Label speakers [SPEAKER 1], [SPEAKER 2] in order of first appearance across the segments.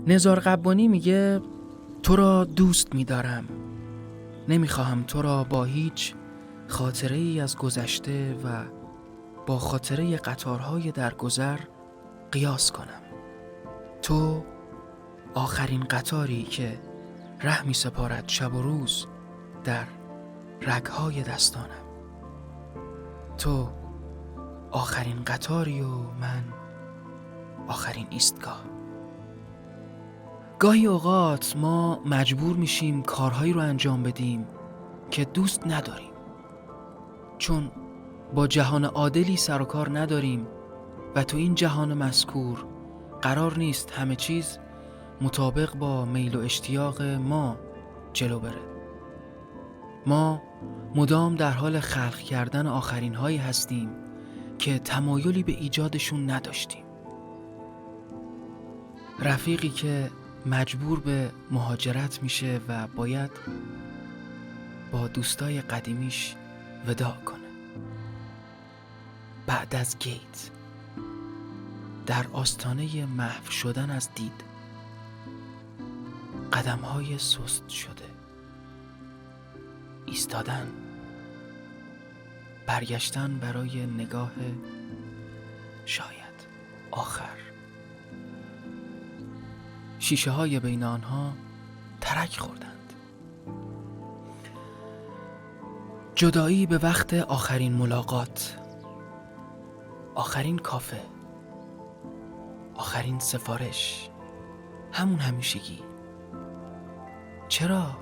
[SPEAKER 1] نزار قبانی میگه تو را دوست می‌دارم، نمیخواهم تو را با هیچ خاطره ای از گذشته و با خاطره قطارهای درگذر قیاس کنم. تو آخرین قطاری که ره می سپارد شب و روز در رگهای دستانم. تو آخرین قطاری و من آخرین ایستگاه. گاهی اوقات ما مجبور میشیم کارهایی رو انجام بدیم که دوست نداریم، چون با جهان عادلی سر و کار نداریم و تو این جهان مذکور قرار نیست همه چیز مطابق با میل و اشتیاق ما جلو بره. ما مدام در حال خلق کردن آخرین هایی هستیم که تمایلی به ایجادشون نداشتیم. رفیقی که مجبور به مهاجرت میشه و باید با دوستای قدیمیش وداع کنه. بعد از گیت، در آستانه محو شدن از دید، قدم‌های سست شده، ایستادن، برگشتن برای نگاه شاید آخر. شیشه های بین آنها ترک خوردند. جدایی به وقت آخرین ملاقات، آخرین کافه، آخرین سفارش، همون همیشگی. چرا؟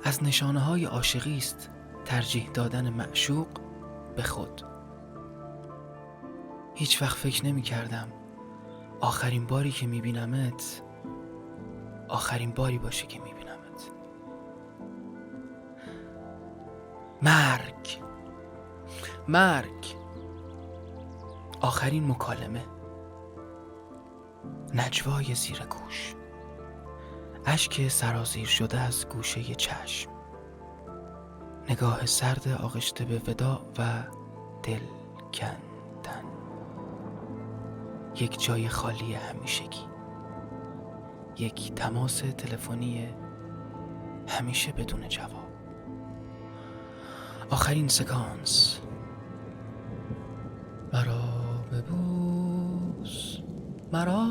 [SPEAKER 1] از نشانه های عاشقی است ترجیح دادن معشوق به خود. هیچ وقت فکر نمی کردم آخرین باری که می بینمت آخرین باری باشه که می بینمت. مرگ، آخرین مکالمه، نجوای زیر گوش، اشک سرازیر شده از گوشه چشم، نگاه سرد آغشته به وداع و دل کندن، یک جای خالی همیشگی، یک تماس تلفنی همیشه بدون جواب، آخرین سکانس. مرا ببوس، مرا